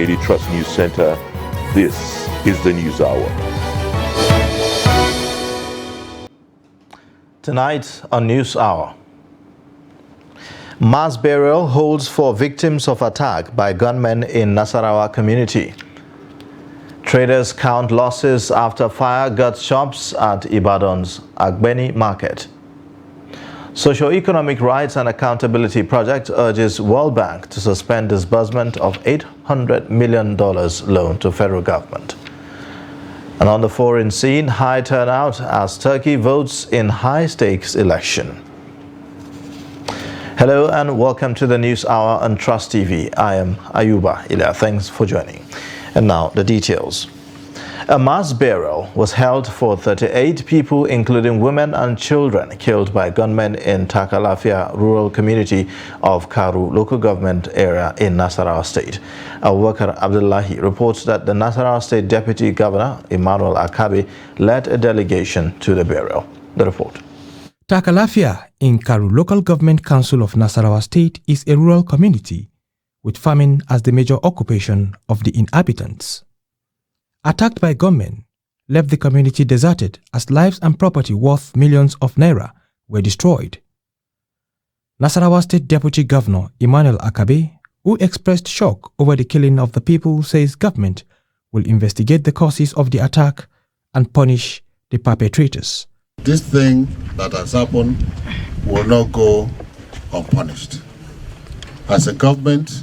Haiti Trust News Center. This is the News Hour. Tonight on News Hour, mass burial holds for victims of attack by gunmen in Nasarawa community. Traders count losses after fire gut shops at Ibadan's Agbeni market. Socio-Economic Rights and Accountability Project urges World Bank to suspend disbursement of $800 million loan to federal government. And on the foreign scene, high turnout as Turkey votes in high-stakes election. Hello and welcome to the News Hour on Trust TV. I am Ayuba Ila. Thanks for joining. And now the details. A mass burial was held for 38 people, including women and children, killed by gunmen in Takalafia rural community of Karu local government area in Nasarawa State. Abubakar Abdullahi reports that the Nasarawa State Deputy Governor, Emmanuel Akabe, led a delegation to the burial. The report. Takalafia in Karu Local Government Council of Nasarawa State is a rural community with farming as the major occupation of the inhabitants. Attacked by gunmen left the community deserted as lives and property worth millions of naira were destroyed. Nasarawa State Deputy Governor Emmanuel Akabe, who expressed shock over the killing of the people, says government will investigate the causes of the attack and punish the perpetrators. This thing that has happened will not go unpunished. As a government,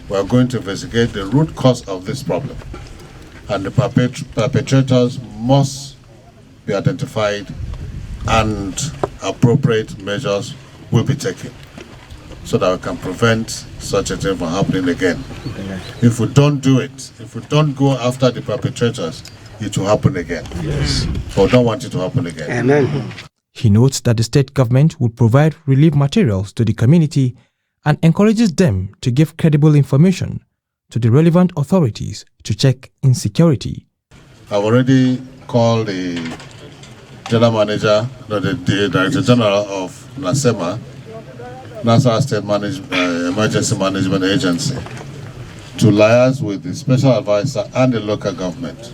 we are going to investigate the root cause of this problem, and the perpetrators must be identified and appropriate measures will be taken so that we can prevent such a thing from happening again. If we don't do it, if we don't go after the perpetrators, it will happen again. Yes. But we don't want it to happen again. Amen. He notes that the state government will provide relief materials to the community and encourages them to give credible information to the relevant authorities to check insecurity. I've already called the general manager, the director general of NASEMA, Nasarawa State Emergency Management Agency, to liaise with the special advisor and the local government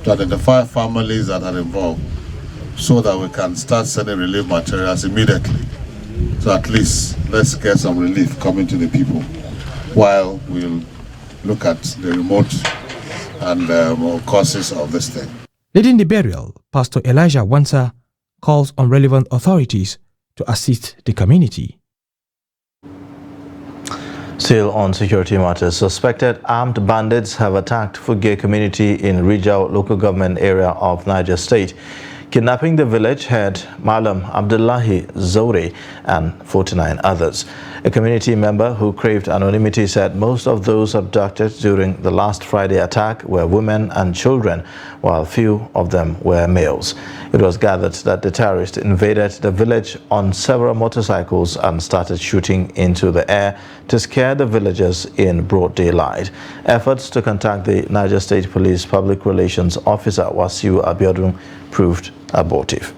to identify families that are involved so that we can start sending relief materials immediately. So at least let's get some relief coming to the people while we'll look at the remote and causes of this thing. Leading the burial, Pastor Elijah Wansa calls on relevant authorities to assist the community. Still on security matters, suspected armed bandits have attacked Fuge community in Rijau local government area of Niger State, kidnapping the village head Malam Abdullahi Zoure and 49 others. A community member who craved anonymity said most of those abducted during the last Friday attack were women and children, while few of them were males. It was gathered that the terrorists invaded the village on several motorcycles and started shooting into the air to scare the villagers in broad daylight. Efforts to contact the Niger State Police Public Relations Officer Wasiu Abiodun proved abortive.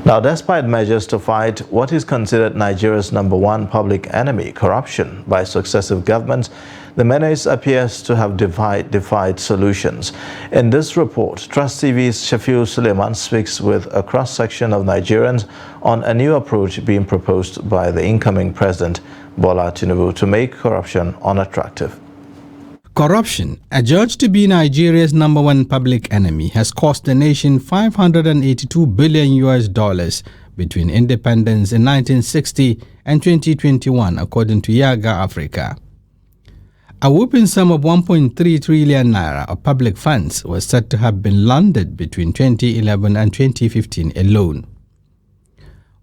Now, despite measures to fight what is considered Nigeria's #1 public enemy, corruption, by successive governments, the menace appears to have defied solutions. In this report, Trust TV's Shafiu Suleiman speaks with a cross-section of Nigerians on a new approach being proposed by the incoming President Bola Tinubu to make corruption unattractive. Corruption, adjudged to be Nigeria's #1 public enemy, has cost the nation $582 billion between independence in 1960 and 2021, according to Yaga Africa. A whooping sum of 1.3 trillion naira of public funds was said to have been laundered between 2011 and 2015 alone.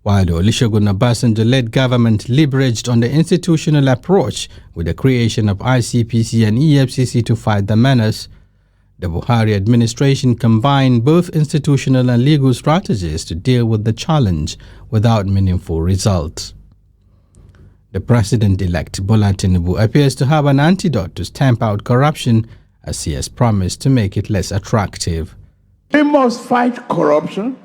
While the Olusegun Obasanjo-led government leveraged on the institutional approach with the creation of ICPC and EFCC to fight the menace, the Buhari administration combined both institutional and legal strategies to deal with the challenge without meaningful results. The president-elect Bola Tinubu appears to have an antidote to stamp out corruption, as he has promised to make it less attractive. We must fight corruption,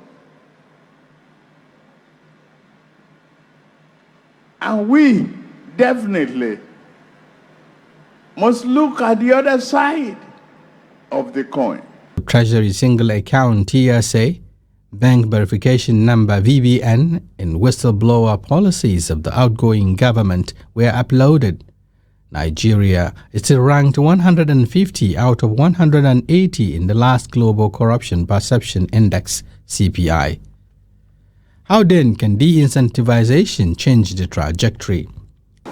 and we definitely must look at the other side of the coin. Treasury Single Account TSA, Bank Verification Number VBN, and whistleblower policies of the outgoing government were uploaded. Nigeria is still ranked 150 out of 180 in the last Global Corruption Perception Index, CPI. How then can de-incentivization change the trajectory?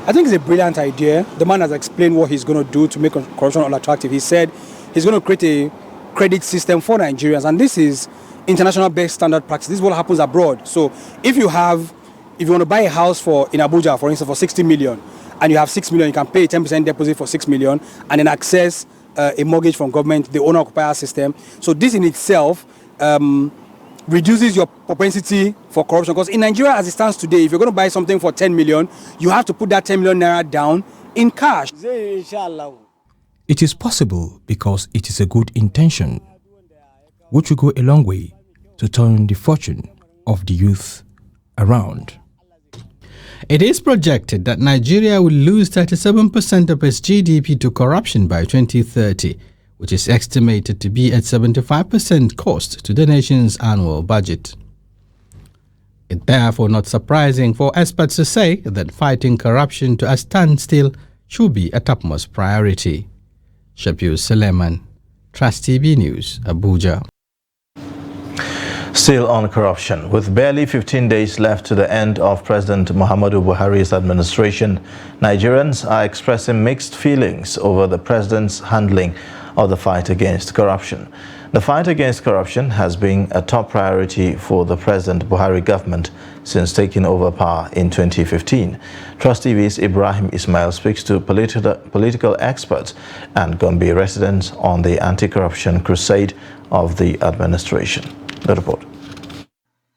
I think it's a brilliant idea. The man has explained what he's going to do to make corruption unattractive. He said he's going to create a credit system for Nigerians, and this is international best standard practice. This is what happens abroad. So if you want to buy a house in Abuja, for instance, for 60 million, and you have 6 million, you can pay a 10% deposit for 6 million and then access a mortgage from government, the owner-occupier system. So this in itself reduces your propensity for corruption, because in Nigeria as it stands today, if you're going to buy something for 10 million, you have to put that 10 million naira down in cash. It is possible because it is a good intention, which will go a long way to turn the fortune of the youth around. It is projected that Nigeria will lose 37% of its GDP to corruption by 2030, which is estimated to be at 75% cost to the nation's annual budget. It's therefore not surprising for experts to say that fighting corruption to a standstill should be a topmost priority. Shafiu Suleiman, Trust TV News, Abuja. Still on corruption, with barely 15 days left to the end of President Muhammadu Buhari's administration, Nigerians are expressing mixed feelings over the president's handling of the fight against corruption. The fight against corruption has been a top priority for the President Buhari government since taking over power in 2015. Trust TV's Ibrahim Ismail speaks to political experts and Gombe residents on the anti-corruption crusade of the administration. The report.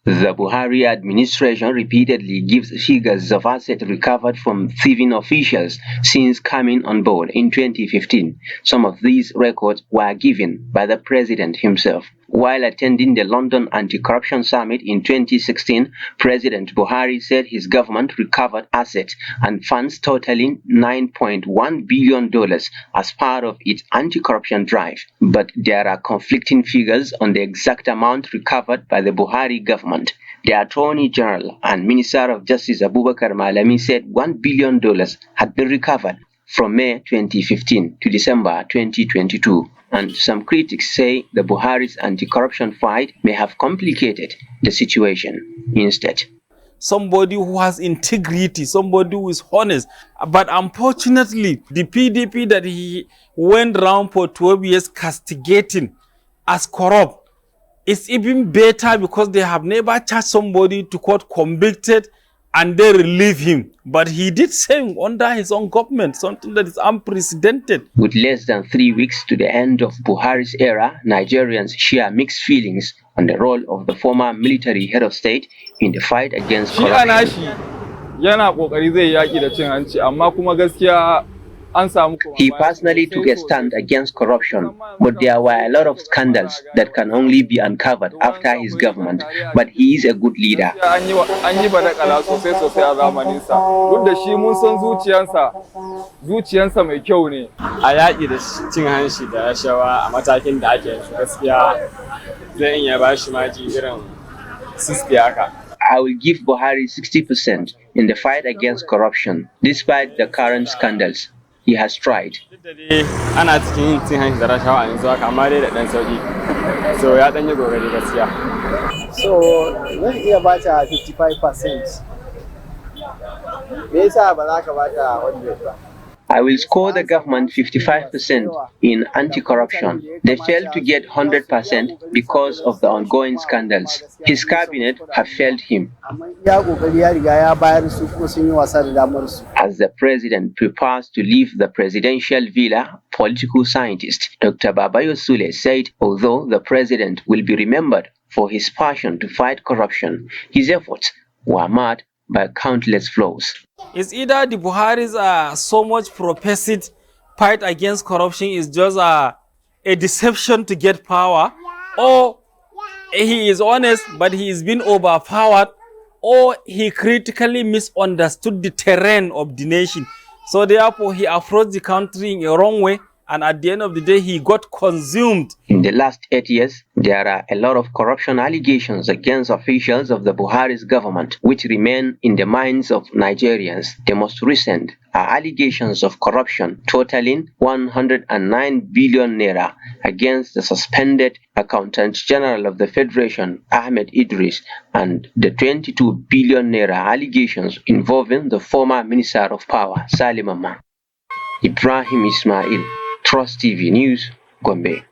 The Buhari administration repeatedly gives figures of assets recovered from thieving officials since coming on board in 2015. Some of these records were given by the president himself. While attending the London Anti-Corruption Summit in 2016, President Buhari said his government recovered assets and funds totaling $9.1 billion as part of its anti-corruption drive. But there are conflicting figures on the exact amount recovered by the Buhari government. The Attorney General and Minister of Justice Abubakar Malami said $1 billion had been recovered from May 2015 to December 2022. And some critics say the Buhari's anti-corruption fight may have complicated the situation instead. Somebody who has integrity, somebody who is honest. But unfortunately, the PDP that he went around for 12 years castigating as corrupt, it's even better because they have never charged somebody to court, convicted, and they relieve him. But he did same under his own government, something that is unprecedented. With less than 3 weeks to the end of Buhari's era, Nigerians share mixed feelings on the role of the former military head of state in the fight against corruption. He personally took a stand against corruption, but there were a lot of scandals that can only be uncovered after his government. But he is a good leader. I will give Buhari 60% in the fight against corruption, despite the current scandals. He has tried. So, I hear about 55%. I will score the government 55% in anti-corruption. They failed to get 100% because of the ongoing scandals. His cabinet have failed him. As the president prepares to leave the presidential villa, political scientist Dr. Babayo Sule said although the president will be remembered for his passion to fight corruption, his efforts were marred by countless flaws. It's either the Buharis are so much professed fight against corruption is just a deception to get power, or he is honest but he is being overpowered, or he critically misunderstood the terrain of the nation. So therefore, he approached the country in a wrong way, and at the end of the day, he got consumed. In the last 8 years, there are a lot of corruption allegations against officials of the Buhari's government, which remain in the minds of Nigerians. The most recent are allegations of corruption totaling 109 billion naira against the suspended Accountant General of the Federation, Ahmed Idris, and the 22 billion naira allegations involving the former Minister of Power, Salim Amma. Ibrahim Ismail, Trust TV News, Gombe.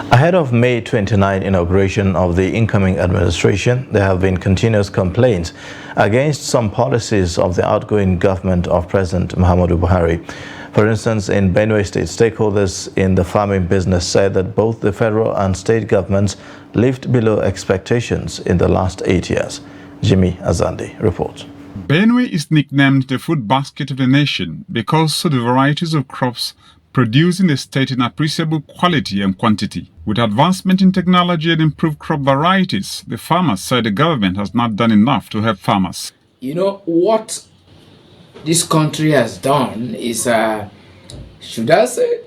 Ahead of May 29 inauguration of the incoming administration, there have been continuous complaints against some policies of the outgoing government of President Muhammadu Buhari. For instance, in Benue State, stakeholders in the farming business said that both the federal and state governments lived below expectations in the last 8 years. Jimmy Azandi reports. Benue is nicknamed the food basket of the nation because of the varieties of crops produced in the state in appreciable quality and quantity. With advancement in technology and improved crop varieties, the farmers said the government has not done enough to help farmers. You know, what this country has done is, should I say,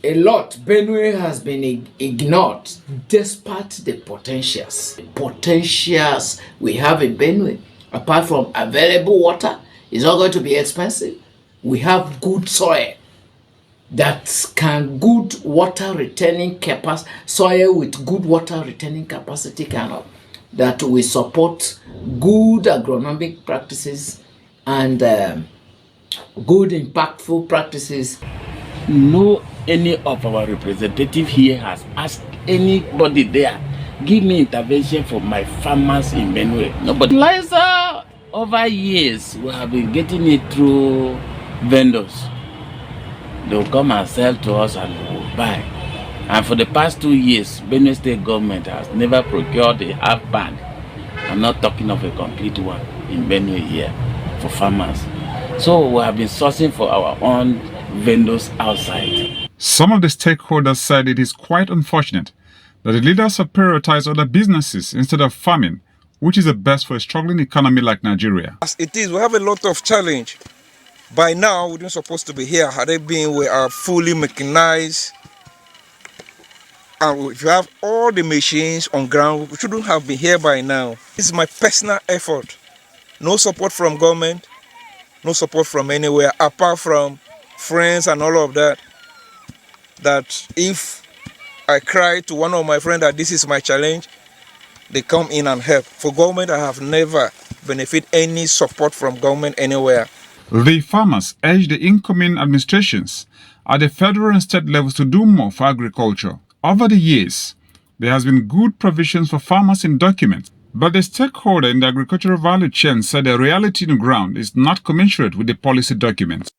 a lot. Benue has been ignored despite the potentials. The potentials we have in Benue, apart from available water, it's not going to be expensive. We have good soil that can good water retaining capacity, soil with good water retaining capacity that will support good agronomic practices and good impactful practices. No any of our representative here has asked anybody there, give me intervention for my farmers in Benue. Nobody. Liza, over years, we have been getting it through vendors. They will come and sell to us and we will buy. And for the past 2 years, Benue State government has never procured a half bag. I'm not talking of a complete one in Benue here for farmers. So we have been sourcing for our own vendors outside. Some of the stakeholders said it is quite unfortunate that the leaders have prioritized other businesses instead of farming, which is the best for a struggling economy like Nigeria. As it is, we have a lot of challenge. By now, we weren't supposed to be here. Had they been, we are fully mechanized. And if you have all the machines on ground, we shouldn't have been here by now. This is my personal effort. No support from government, no support from anywhere, apart from friends and all of that. That if I cry to one of my friends that this is my challenge, they come in and help. For government, I have never benefited any support from government anywhere. The farmers urge the incoming administrations at the federal and state levels to do more for agriculture. Over the years, there has been good provisions for farmers in documents, but the stakeholder in the agricultural value chain said the reality on the ground is not commensurate with the policy documents.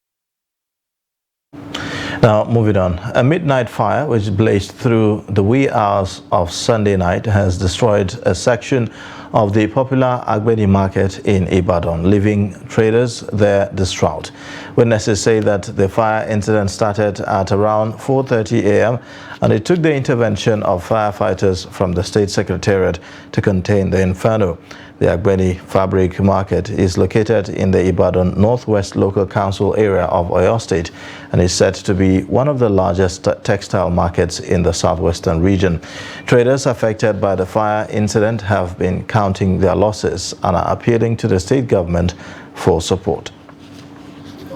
Now, moving on. A midnight fire which blazed through the wee hours of Sunday night has destroyed a section of the popular Agbeni market in Ibadan, leaving traders there distraught. Witnesses say that the fire incident started at around 4:30 a.m. and it took the intervention of firefighters from the State Secretariat to contain the inferno. The Agbeni Fabric Market is located in the Ibadan Northwest Local Council area of Oyo State and is said to be one of the largest textile markets in the southwestern region. Traders affected by the fire incident have been counting their losses and are appealing to the state government for support.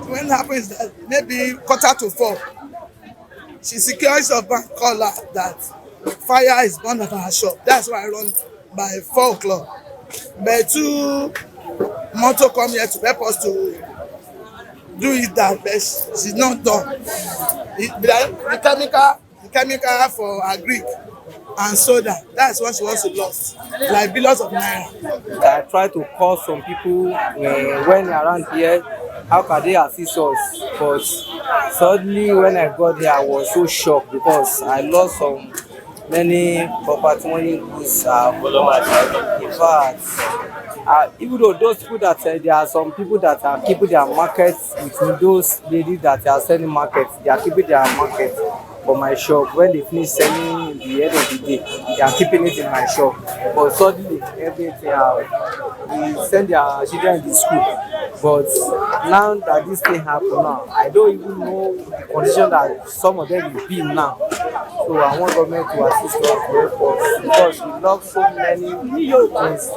When it happens that maybe 3:45, she secures a bank call her that fire is burned at her shop. That's why I run by 4 o'clock. But 2 motor come here to help us to do it that best. She's not done. The chemical for agric and soda, that's what she wants to lose, like billions of naira. I try to call some people when around here, how can they assist us? But suddenly when I got here, I was so shocked because I lost many property money goods. In fact, even though those people that there are some people that are keeping their markets with those ladies that are selling markets, they are keeping their market for my shop. When they finish selling at the end of the day, they are keeping it in my shop. But suddenly everything we send their children to school. But now that this thing happened now, I don't even know the condition that some of them will be now. So I want government to assist us to help us because we lost so many things.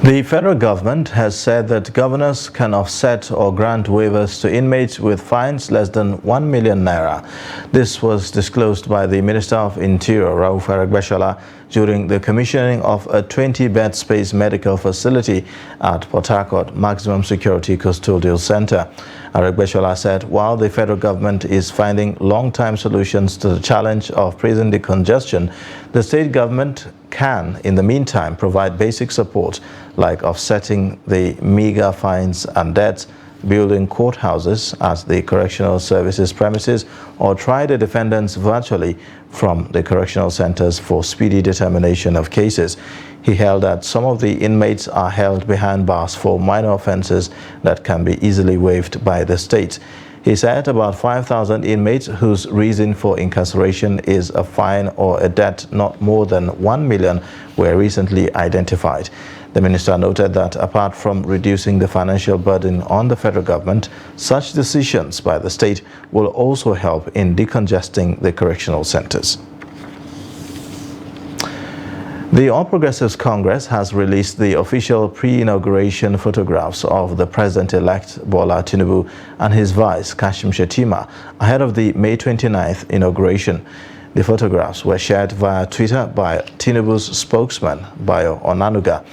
The federal government has said that governors can offset or grant waivers to inmates with fines less than 1 million naira. This was disclosed by the Minister of Interior, Rauf Aregbesola, during the commissioning of a 20-bed space medical facility at Port Harcourt Maximum Security Custodial Center. Aregbesola said while the federal government is finding long-term solutions to the challenge of prison decongestion, the state government can, in the meantime, provide basic support like offsetting the meager fines and debts, building courthouses at the correctional services premises, or try the defendants virtually from the correctional centers for speedy determination of cases. He held that some of the inmates are held behind bars for minor offenses that can be easily waived by the state. He said about 5,000 inmates whose reason for incarceration is a fine or a debt not more than 1 million were recently identified. The minister noted that apart from reducing the financial burden on the federal government, such decisions by the state will also help in decongesting the correctional centers. The All Progressives Congress has released the official pre-inauguration photographs of the President-elect Bola Tinubu and his vice Kashim Shettima ahead of the May 29th inauguration. The photographs were shared via Twitter by Tinubu's spokesman, Bayo Onanuga.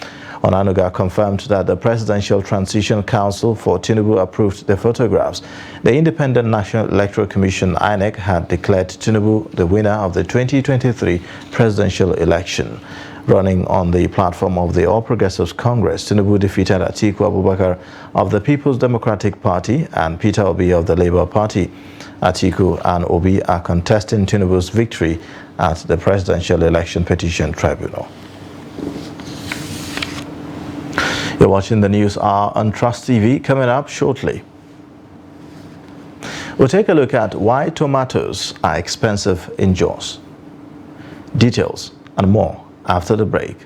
Onanuga confirmed that the Presidential Transition Council for Tinubu approved the photographs. The Independent National Electoral Commission, INEC, had declared Tinubu the winner of the 2023 presidential election. Running on the platform of the All Progressives Congress, Tinubu defeated Atiku Abubakar of the People's Democratic Party and Peter Obi of the Labour Party. Atiku and Obi are contesting Tinubu's victory at the Presidential Election Petition Tribunal. You're watching the News Hour on Trust TV. Coming up shortly, we'll take a look at why tomatoes are expensive in Jos. Details and more after the break.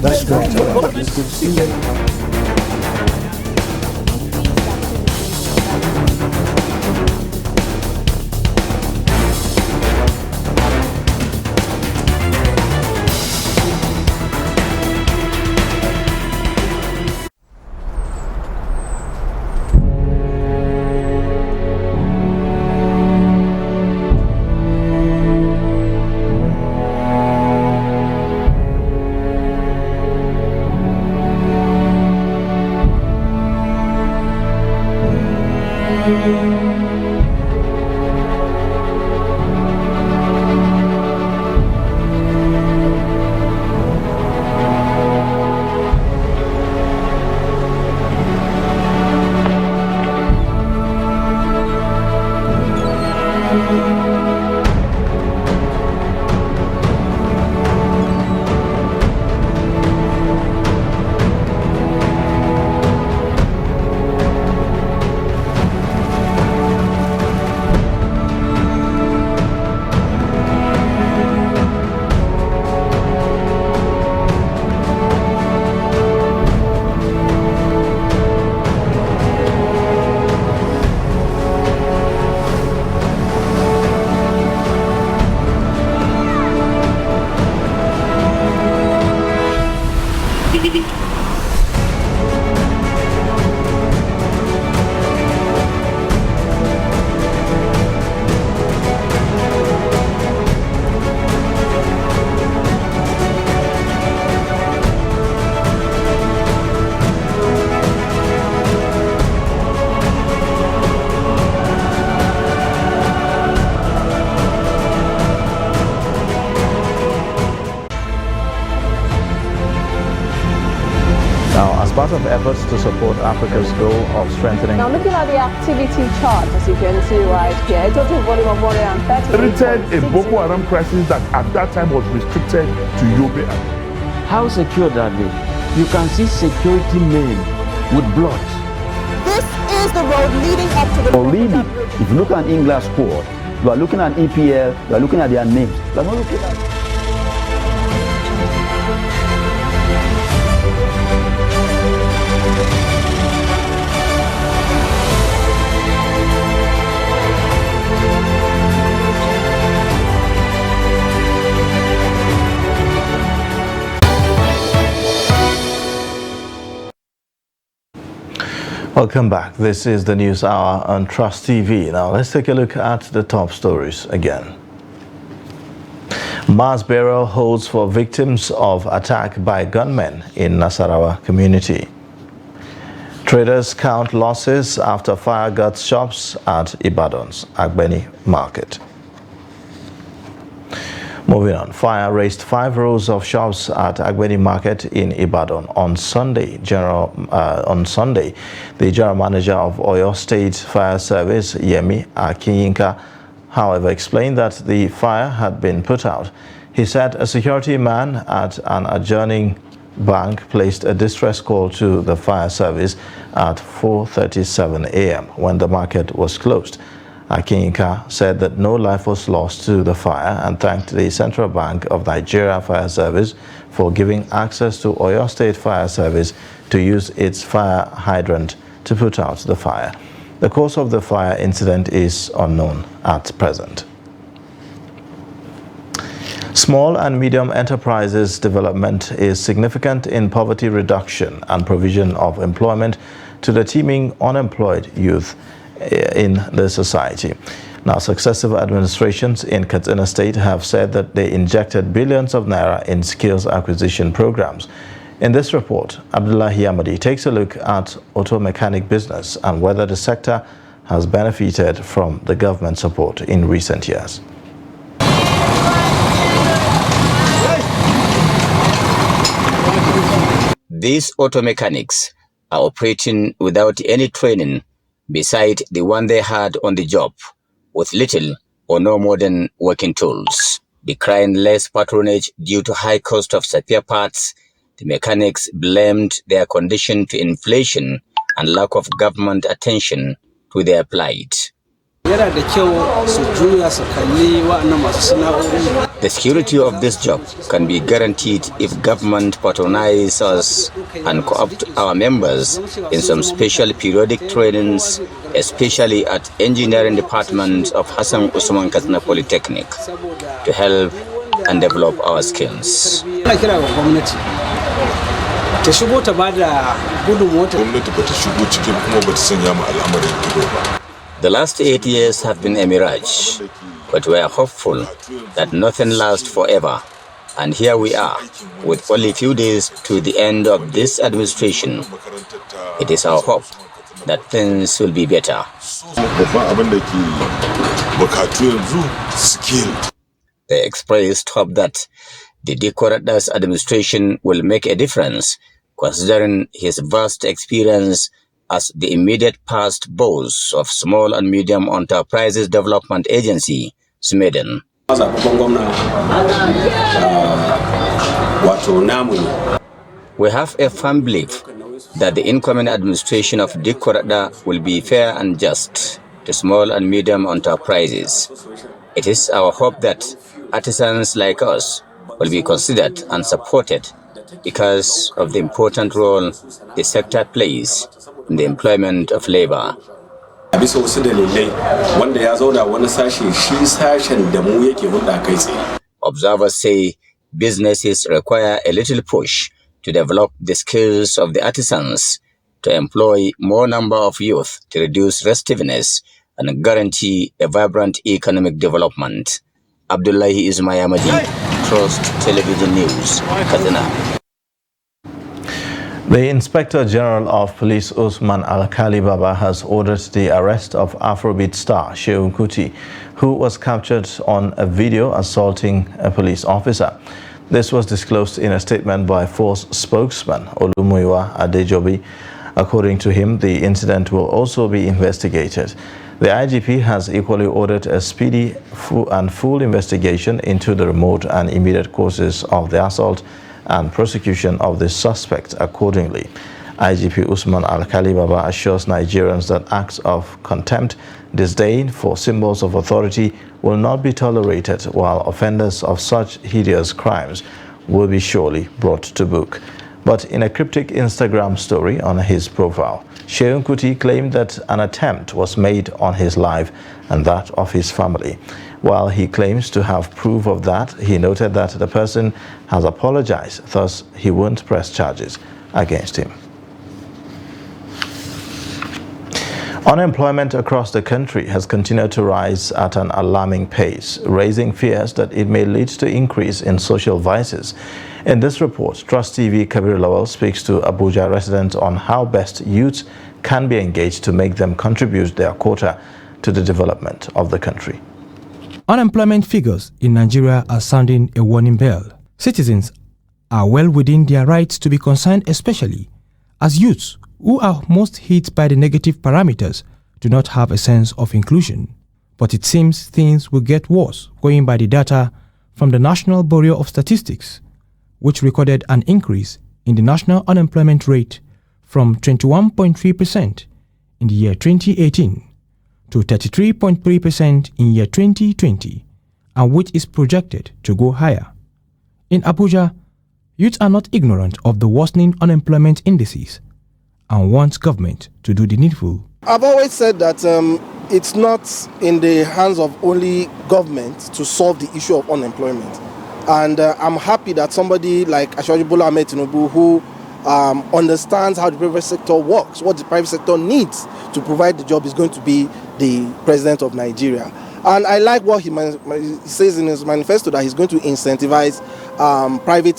That's great. part of efforts to support Africa's goal of strengthening. Now looking at the activity chart, as you can see right here, a total volume of 130. Created a Boko Haram crisis that at that time was restricted to Yobe. How secure are they? You can see security men with blood. This is the road leading up to the... Already, if you look at English squad, you are looking at EPL, you are looking at their names. You are not looking at... Welcome back. This is the News Hour on Trust TV. Now let's take a look at the top stories again. Mass burial holds for victims of attack by gunmen in Nasarawa community. Traders count losses after fire guts shops at Ibadan's Agbeni market. Moving on, fire razed 5 rows of shops at Agbeni Market in Ibadan on Sunday. The general manager of Oyo State Fire Service, Yemi Akinyinka, however, explained that the fire had been put out. He said a security man at an adjoining bank placed a distress call to the fire service at 4:37 a.m. when the market was closed. Akinyinka said that no life was lost to the fire and thanked the Central Bank of Nigeria Fire Service for giving access to Oyo State Fire Service to use its fire hydrant to put out the fire. The cause of the fire incident is unknown at present. Small and medium enterprises development is significant in poverty reduction and provision of employment to the teeming unemployed youth in the society. Now, successive administrations in Katsina State have said that they injected billions of naira in skills acquisition programs. In this report, Abdullahi Amadi takes a look at auto mechanic business and whether the sector has benefited from the government support in recent years. These auto mechanics are operating without any training beside the one they had on the job, with little or no modern working tools. Decrying less patronage due to high cost of spare parts, the mechanics blamed their condition to inflation and lack of government attention to their plight. The security of this job can be guaranteed if government patronizes us and co-opt our members in some special periodic trainings, especially at engineering department of Hassan Usman Katsina Polytechnic, to help and develop our skills. The last 8 years have been a mirage, but we are hopeful that nothing lasts forever. And here we are, with only a few days to the end of this administration. It is our hope that things will be better. They expressed hope that the Dikoradas administration will make a difference, considering his vast experience as the immediate past boss of Small and Medium Enterprises Development Agency, SMEDEN. We have a firm belief that the incoming administration of Dikorada will be fair and just to small and medium enterprises. It is our hope that artisans like us will be considered and supported because of the important role the sector plays in the employment of labor. Observers say businesses require a little push to develop the skills of the artisans, to employ more number of youth to reduce restiveness and guarantee a vibrant economic development. Abdullahi Ismayamadi, Trust Television News, Katsina. The Inspector General of Police Usman Al-Kali Baba has ordered the arrest of Afrobeat star Shehu Kuti, who was captured on a video assaulting a police officer. This was disclosed in a statement by Force spokesman Olumuyiwa Adejobi. According to him, the incident will also be investigated. The IGP has equally ordered a speedy and full investigation into the remote and immediate causes of the assault and prosecution of the suspect accordingly. IGP Usman Alkali Baba assures Nigerians that acts of contempt, disdain for symbols of authority will not be tolerated, while offenders of such hideous crimes will be surely brought to book. But in a cryptic Instagram story on his profile, Seun Kuti claimed that an attempt was made on his life and that of his family. While he claims to have proof of that, he noted that the person has apologized, thus he won't press charges against him. Unemployment across the country has continued to rise at an alarming pace, raising fears that it may lead to increase in social vices. In this report, Trust TV Kabir Lawal speaks to Abuja residents on how best youths can be engaged to make them contribute their quota to the development of the country. Unemployment figures in Nigeria are sounding a warning bell. Citizens are well within their rights to be concerned, especially as youths who are most hit by the negative parameters do not have a sense of inclusion. But it seems things will get worse going by the data from the National Bureau of Statistics, which recorded an increase in the national unemployment rate from 21.3% in the year 2018 to 33.3% in year 2020, and which is projected to go higher. In Abuja, youths are not ignorant of the worsening unemployment indices and want government to do the needful. I've always said that it's not in the hands of only government to solve the issue of unemployment. And I'm happy that somebody like Asiwaju Bola Ahmed Tinubu, who understands how the private sector works, what the private sector needs to provide the job, is going to be the president of Nigeria. And I like what he says in his manifesto, that he's going to incentivize the private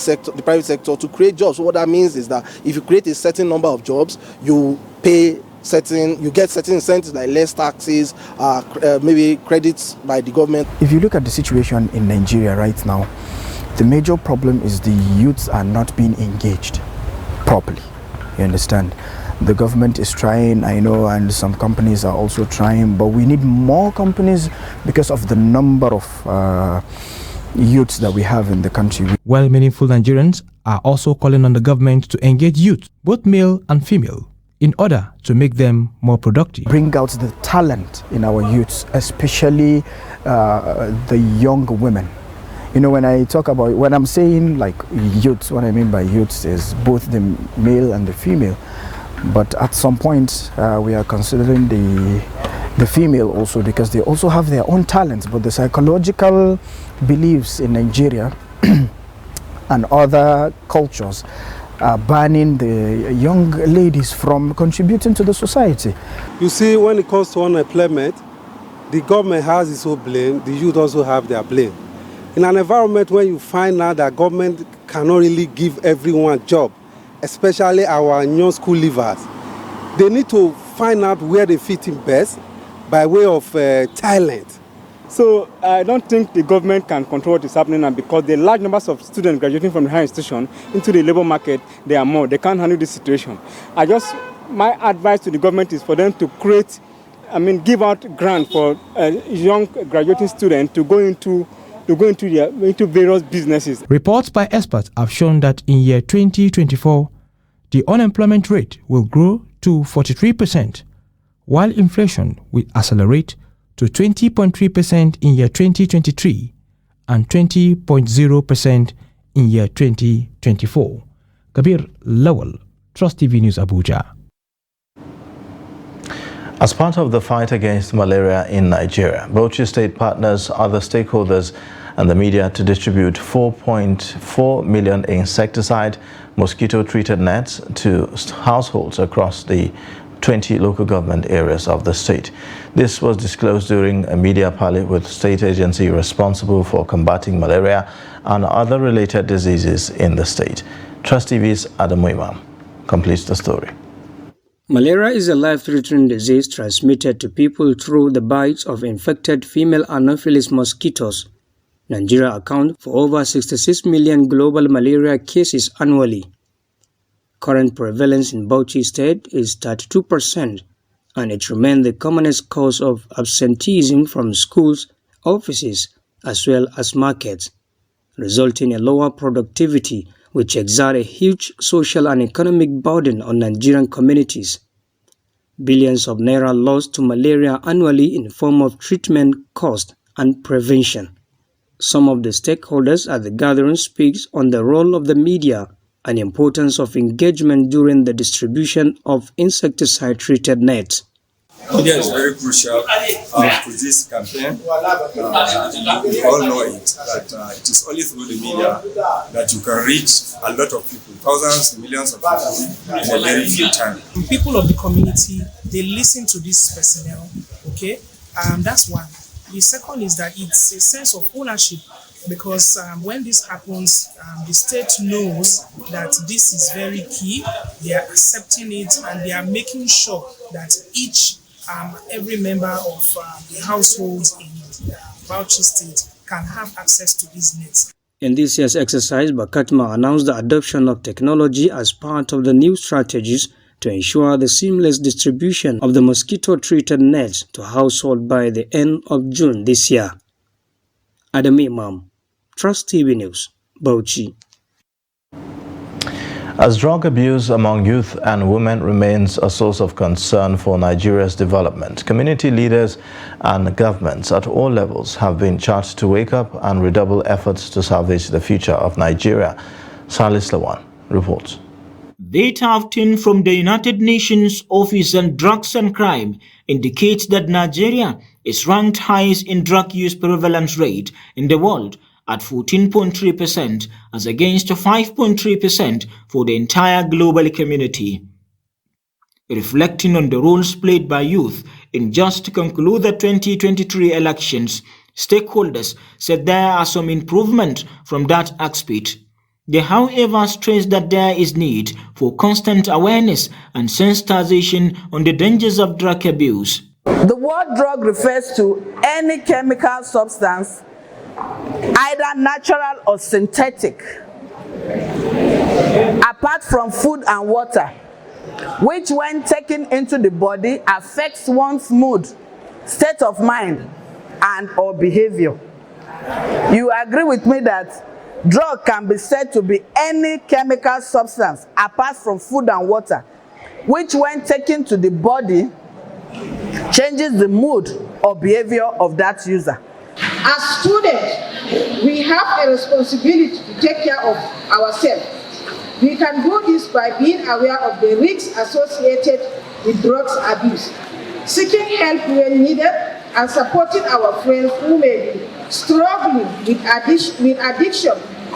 sector to create jobs. So what that means is that if you create a certain number of jobs, you get certain incentives like less taxes, maybe credits by the government. If you look at the situation in Nigeria right now, the major problem is the youths are not being engaged properly. You understand? The government is trying, I know, and some companies are also trying, but we need more companies because of the number of youths that we have in the country. Well-meaningful Nigerians are also calling on the government to engage youth, both male and female, in order to make them more productive. Bring out the talent in our youths, especially the young women. You know, when I'm saying like youths, what I mean by youths is both the male and the female. But at some point, we are considering the female also, because they also have their own talents. But the psychological beliefs in Nigeria and other cultures are banning the young ladies from contributing to the society. You see, when it comes to unemployment, the government has its own blame, the youth also have their blame. In an environment when you find out that government cannot really give everyone a job, especially our young school leavers, they need to find out where they fit in best by way of talent. So I don't think the government can control what is happening now, because the large numbers of students graduating from the higher institution into the labor market, they are more. They can't handle this situation. My advice to the government is for them to give out grants for young graduating students to go into various businesses. Reports by experts have shown that in year 2024, the unemployment rate will grow to 43%, while inflation will accelerate to 20.3% in year 2023 and 20.0% in year 2024. Kabir Lawal, Trust TV News, Abuja. As part of the fight against malaria in Nigeria, Bauchi State partners other stakeholders and the media to distribute 4.4 million insecticide mosquito-treated nets to households across the 20 local government areas of the state. This was disclosed during a media parley with state agency responsible for combating malaria and other related diseases in the state. Trust TV's Adamu Imam completes the story. Malaria is a life-threatening disease transmitted to people through the bites of infected female Anopheles mosquitoes. Nigeria accounts for over 66 million global malaria cases annually. Current prevalence in Bauchi State is 32%, and it remains the commonest cause of absenteeism from schools, offices, as well as markets, resulting in lower productivity, which exert a huge social and economic burden on Nigerian communities. Billions of naira lost to malaria annually in form of treatment cost and prevention. Some of the stakeholders at the gathering speaks on the role of the media and importance of engagement during the distribution of insecticide-treated nets. Media is very crucial to this campaign. We all know it, that it is only through the media that you can reach a lot of people, thousands, millions of people in a very few time. People of the community, they listen to this personnel, okay? That's one. The second is that it's a sense of ownership, because when this happens, the state knows that this is very key. They are accepting it, and they are making sure that every member of the households in Bauchi State can have access to these nets. In this year's exercise, Bakatma announced the adoption of technology as part of the new strategies to ensure the seamless distribution of the mosquito-treated nets to households by the end of June this year. Adam Imam, Trust TV News, Bauchi. As drug abuse among youth and women remains a source of concern for Nigeria's development, community leaders and governments at all levels have been charged to wake up and redouble efforts to salvage the future of Nigeria. Salis Lawan reports. Data obtained from the United Nations Office on Drugs and Crime indicates that Nigeria is ranked highest in drug use prevalence rate in the world at 14.3% as against 5.3% for the entire global community. Reflecting on the roles played by youth in just to conclude the 2023 elections, stakeholders said there are some improvement from that aspect. They, however, stressed that there is need for constant awareness and sensitization on the dangers of drug abuse. The word drug refers to any chemical substance, either natural or synthetic, apart from food and water, which when taken into the body affects one's mood, state of mind, and or behavior. You agree with me that drug can be said to be any chemical substance apart from food and water, which when taken to the body changes the mood or behavior of that user. As students, we have a responsibility to take care of ourselves. We can do this by being aware of the risks associated with drugs abuse, seeking help when needed, and supporting our friends who may be struggling with addiction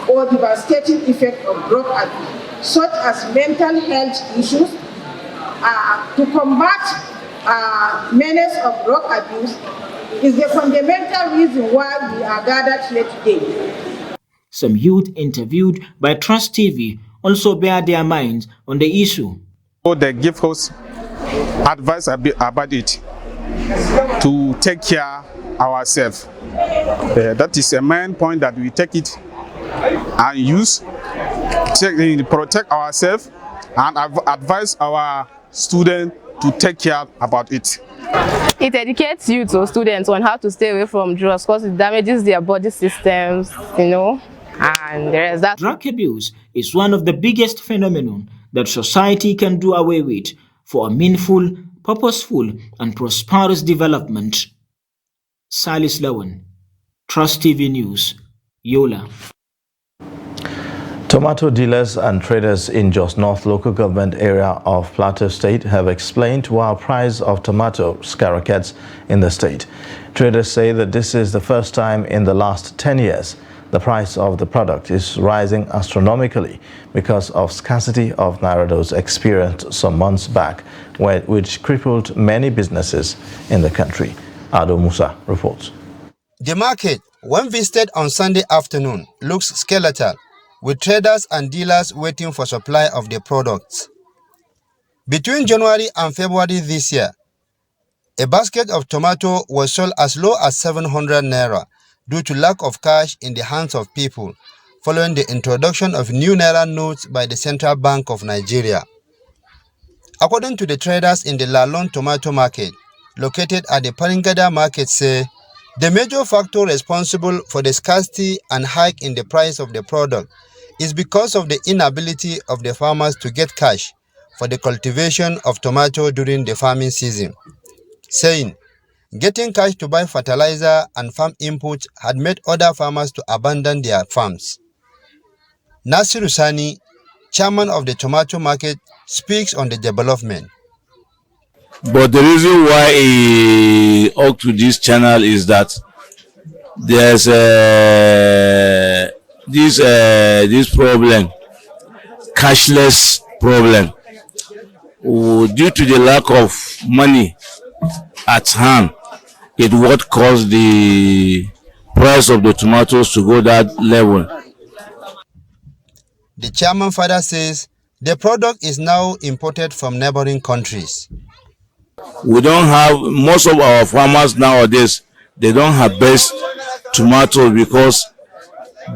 or devastating effect of drug abuse, such as mental health issues. To combat menace of drug abuse is the fundamental reason why we are gathered here today. Some youth interviewed by Trust TV also bear their minds on the issue. They give us advice about it, to take care ourselves. That is a main point, that we take it and use, protect ourselves, and advise our students to take care about it. It educates youth or students on how to stay away from drugs because it damages their body systems, and there is that. Drug abuse is one of the biggest phenomenon that society can do away with for a meaningful, purposeful, and prosperous development. Salis Lawan, Trust TV News, Yola. Tomato dealers and traders in Jos North local government area of Plateau State have explained why price of tomato skyrockets in the state. Traders say that this is the first time in the last 10 years the price of the product is rising astronomically because of scarcity of Nairados experienced some months back, which crippled many businesses in the country. Ado Musa reports. The market, when visited on Sunday afternoon, looks skeletal, with traders and dealers waiting for supply of their products. Between January and February this year, a basket of tomato was sold as low as 700 naira due to lack of cash in the hands of people following the introduction of new Naira notes by the Central Bank of Nigeria. According to the traders in the Lalon tomato market, located at the Paringada market, say the major factor responsible for the scarcity and hike in the price of the product is because of the inability of the farmers to get cash for the cultivation of tomato during the farming season, saying getting cash to buy fertilizer and farm inputs had made other farmers to abandon their farms. Nasiru Sani, chairman of the tomato market, speaks on the development. But the reason why he up to this channel is that there's this problem, cashless problem, due to the lack of money at hand. It what caused the price of the tomatoes to go that level. The chairman further says the product is now imported from neighboring countries. We don't have, most of our farmers nowadays, they don't harvest tomatoes because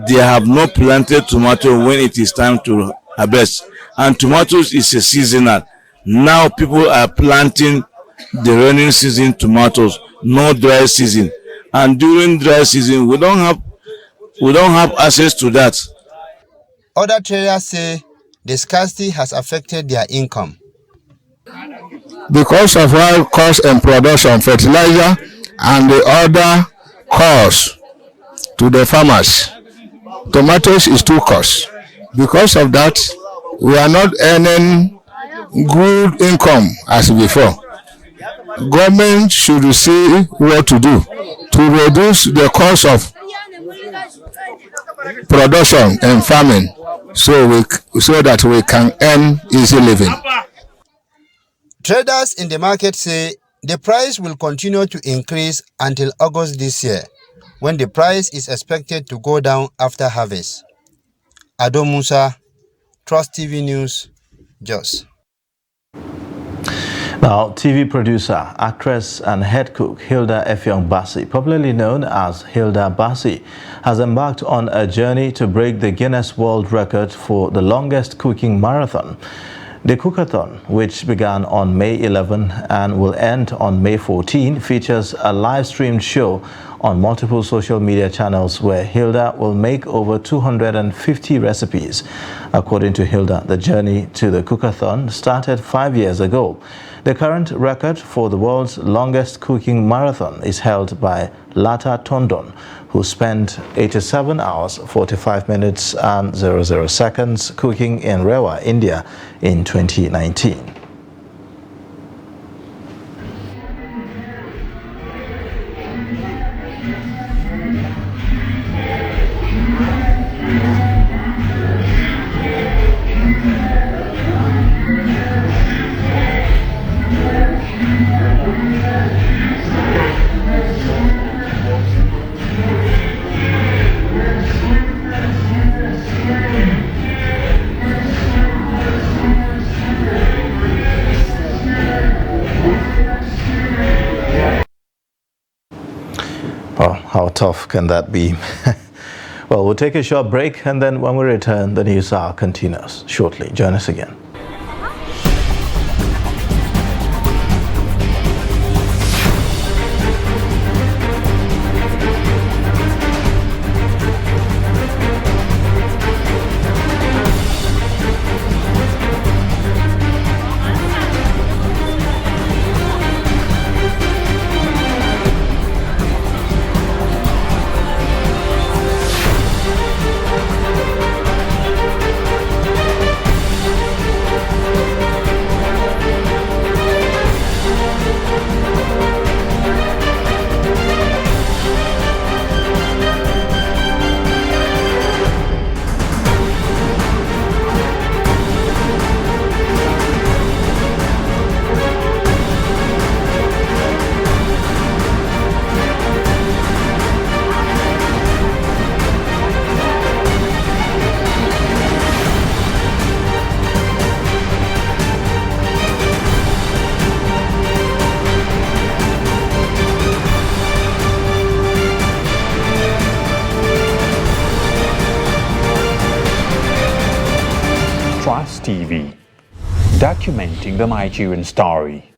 they have not planted tomato when it is time to harvest. And tomatoes is a seasonal. Now people are planting the rainy season tomatoes, no dry season. And during dry season, we don't have access to that. Other traders say the scarcity has affected their income. Because of high cost in production, fertilizer, and the other costs to the farmers, tomatoes is too cost. Because of that, we are not earning good income as before. Government should see what to do to reduce the cost of production and farming, so that we can earn easy living. Traders in the market say the price will continue to increase until August this year, when the price is expected to go down after harvest. Ado Musa, Trust TV News, Jos. Now, TV producer, actress and head cook Hilda Effiong Bassey, popularly known as Hilda Bassey, has embarked on a journey to break the Guinness World Record for the longest cooking marathon. The Cookathon, which began on May 11 and will end on May 14, features a live-streamed show on multiple social media channels where Hilda will make over 250 recipes. According to Hilda, the journey to the Cookathon started 5 years ago. The current record for the world's longest cooking marathon is held by Lata Tondon, who spent 87 hours, 45 minutes and 00 seconds cooking in Rewa, India in 2019. Well, how tough can that be? Well, we'll take a short break, and then when we return, the news hour continues shortly. Join us again. TV, documenting the Nigerian story.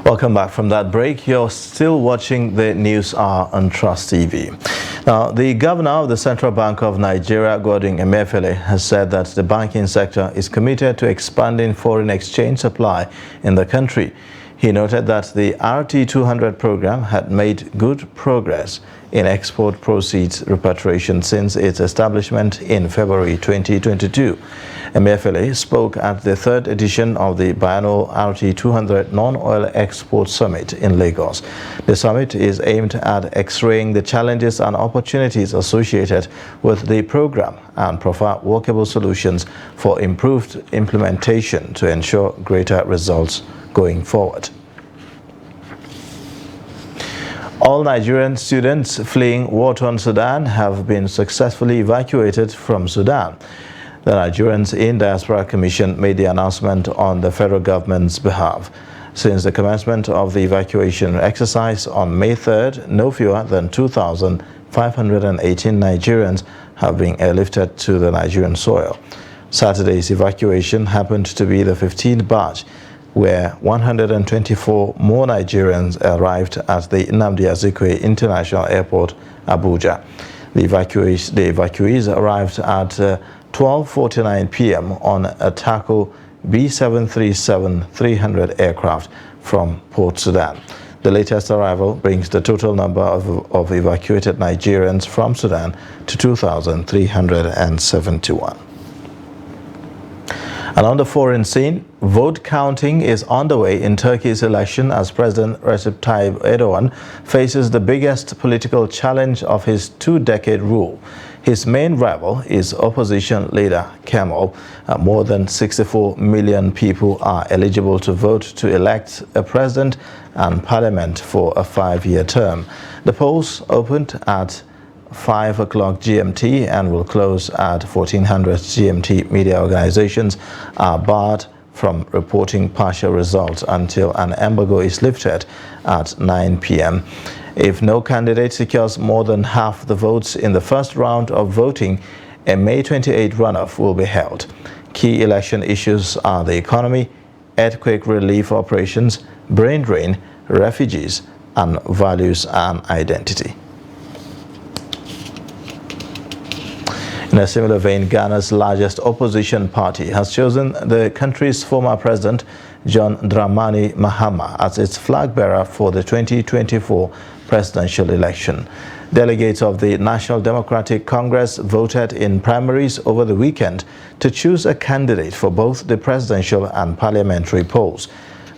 Welcome back from that break. You're still watching the News Hour on Trust TV. Now, the governor of the Central Bank of Nigeria, Godwin Emefiele, has said that the banking sector is committed to expanding foreign exchange supply in the country. He noted that the RT200 program had made good progress in export proceeds repatriation since its establishment in February 2022. Emefiele spoke at the third edition of the biannual RT200 Non-Oil Export Summit in Lagos. The summit is aimed at x-raying the challenges and opportunities associated with the program and provide workable solutions for improved implementation to ensure greater results going forward. All Nigerian students fleeing war-torn Sudan have been successfully evacuated from Sudan. The Nigerians in Diaspora Commission made the announcement on the federal government's behalf. Since the commencement of the evacuation exercise on May 3rd, no fewer than 2,518 Nigerians have been airlifted to the Nigerian soil. Saturday's evacuation happened to be the 15th batch, where 124 more Nigerians arrived at the Nnamdi Azikiwe International Airport, Abuja. The evacuees arrived at 12:49 p.m. on a TACO B737-300 aircraft from Port Sudan. The latest arrival brings the total number of evacuated Nigerians from Sudan to 2,371. And on the foreign scene, vote counting is underway in Turkey's election as President Recep Tayyip Erdogan faces the biggest political challenge of his two-decade rule. His main rival is opposition leader Kemal. More than 64 million people are eligible to vote to elect a president and Parliament for a 5-year term. The polls opened at 5 o'clock GMT and will close at 1400 GMT. Media organizations are barred from reporting partial results until an embargo is lifted at 9 p.m. If no candidate secures more than half the votes in the first round of voting, a May 28 runoff will be held. Key election issues are the economy, earthquake relief operations, brain drain, refugees, and values and identity. In a similar vein, Ghana's largest opposition party has chosen the country's former president, John Dramani Mahama, as its flag bearer for the 2024 presidential election. Delegates of the National Democratic Congress voted in primaries over the weekend to choose a candidate for both the presidential and parliamentary polls.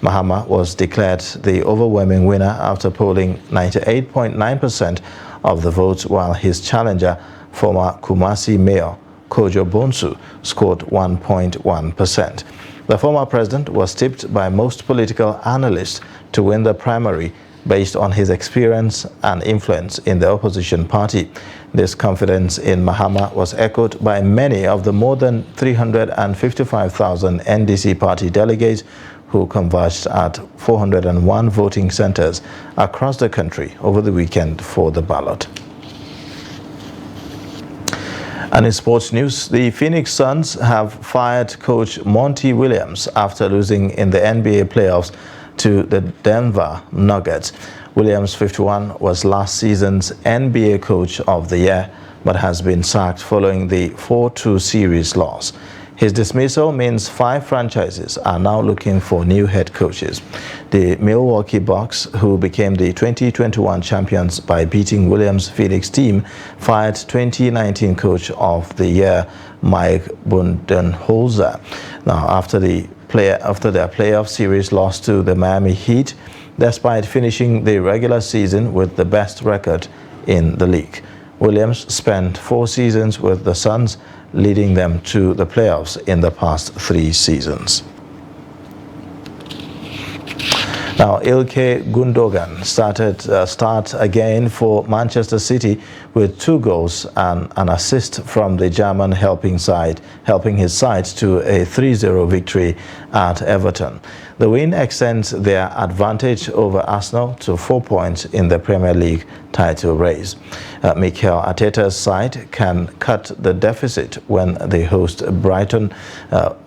Mahama was declared the overwhelming winner after polling 98.9% of the votes, while his challenger, former Kumasi Mayor Kojo Bonsu, scored 1.1%. The former president was tipped by most political analysts to win the primary based on his experience and influence in the opposition party. This confidence in Mahama was echoed by many of the more than 355,000 NDC party delegates who converged at 401 voting centers across the country over the weekend for the ballot. And in sports news, the Phoenix Suns have fired coach Monty Williams after losing in the NBA playoffs to the Denver Nuggets. Williams, 51, was last season's NBA Coach of the Year, but has been sacked following the 4-2 series loss. His dismissal means 5 franchises are now looking for new head coaches. The Milwaukee Bucks, who became the 2021 champions by beating Williams' Phoenix team, fired 2019 Coach of the Year Mike Budenholzer. Now, after their playoff series loss to the Miami Heat, despite finishing the regular season with the best record in the league. Williams spent 4 seasons with the Suns, leading them to the playoffs in the past 3 seasons. Now, Ilkay Gundogan start again for Manchester City with 2 goals and an assist from the German, helping his side to a 3-0 victory at Everton. The win extends their advantage over Arsenal to 4 points in the Premier League title race. Mikel Arteta's side can cut the deficit when they host Brighton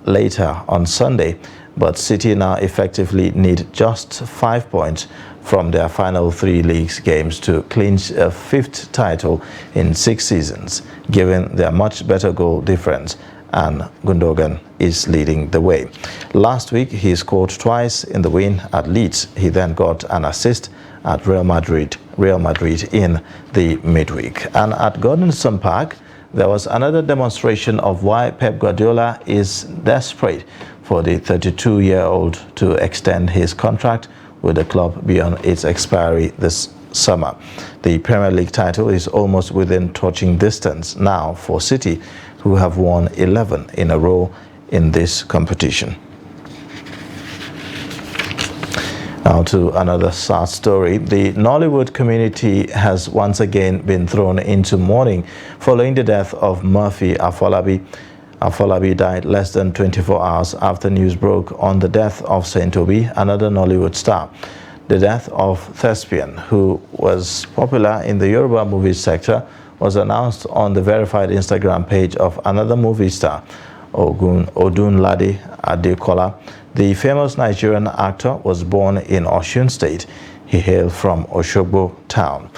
later on Sunday, but City now effectively need just 5 points from their final 3 league games to clinch a 5th title in 6 seasons, given their much better goal difference, and Gundogan is leading the way. Last week, he scored twice in the win at Leeds. He then got an assist at Real Madrid in the midweek. And at Goodison Park, there was another demonstration of why Pep Guardiola is desperate for the 32-year-old to extend his contract with the club beyond its expiry this summer. The Premier League title is almost within touching distance now for City, who have won 11 in a row in this competition. Now to another sad story. The Nollywood community has once again been thrown into mourning following the death of Murphy Afolabi. Afolabi died less than 24 hours after news broke on the death of Saint Obi, another Nollywood star. The death of Thespian, who was popular in the Yoruba movie sector, was announced on the verified Instagram page of another movie star, Odunlade Adekola. The famous Nigerian actor was born in Osun State. He hailed from Oshogbo town.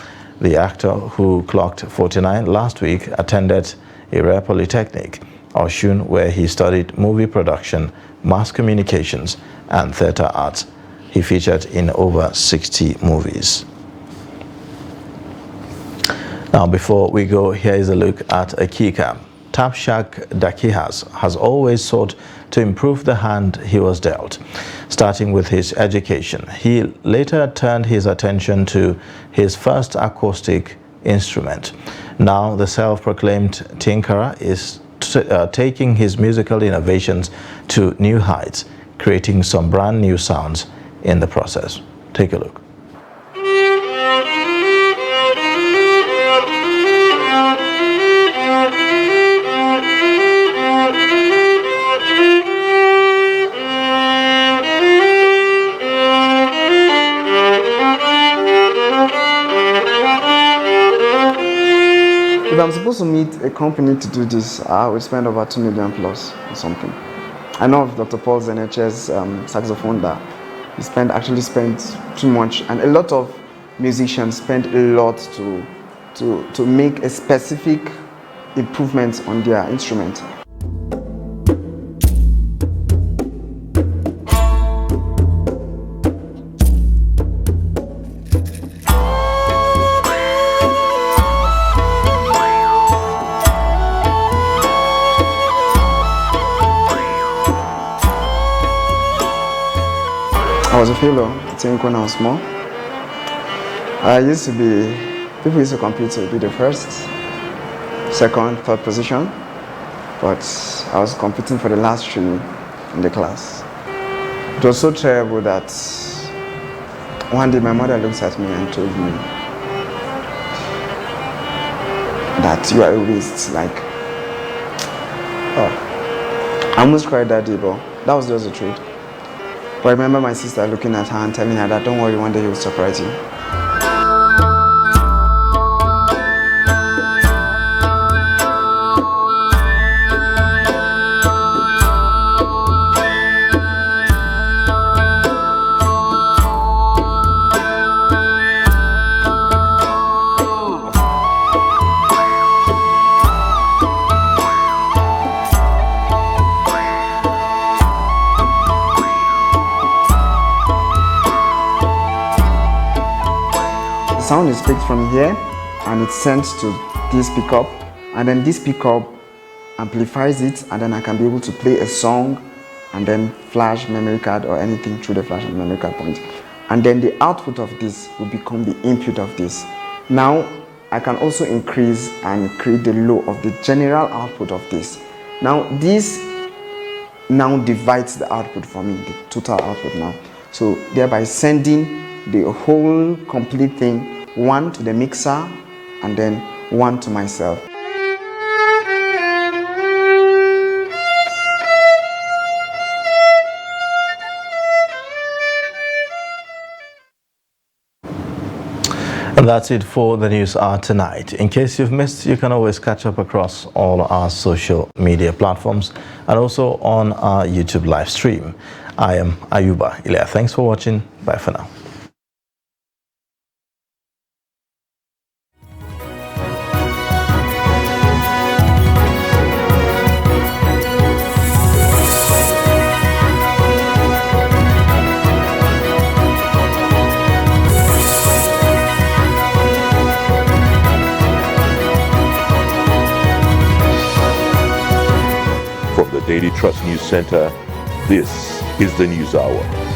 The actor, who clocked 49 last week, attended Ire Polytechnic, Osun, where he studied movie production, mass communications, and theater arts. He featured in over 60 movies. Now, before we go, here is a look at Akika. Tapshak Dakihas has always sought to improve the hand he was dealt, starting with his education. He later turned his attention to his first acoustic instrument. Now, the self-proclaimed tinkerer is taking his musical innovations to new heights, creating some brand new sounds in the process. Take a look. If I'm supposed to meet a company to do this, I would spend over 2 million plus or something. I know of Dr. Paul's NHS saxophone that he actually spent too much, and a lot of musicians spend a lot to make a specific improvement on their instrument. I was a failure, I think, when I was small. People used to compete to be the first, second, third position, but I was competing for the last 3 in the class. It was so terrible that one day my mother looked at me and told me that you are a waste, like, oh. I almost cried that day, but that was just the truth. But I remember my sister looking at her and telling her that, don't worry, one day he will surprise you. The sound is picked from here and it's sent to this pickup, and then this pickup amplifies it, and then I can be able to play a song and then flash memory card or anything through the flash and memory card point, and then the output of this will become the input of this. Now I can also increase and create the low of the general output of this. Now this now divides the output for me, the total output now, so thereby sending the whole complete thing, one to the mixer and then one to myself. And that's it for the News Hour tonight. In case you've missed, you can always catch up across all our social media platforms and also on our YouTube live stream. I am Ayuba Ilya. Thanks for watching. Bye for now. From the Daily Trust News Center, this is the News Hour.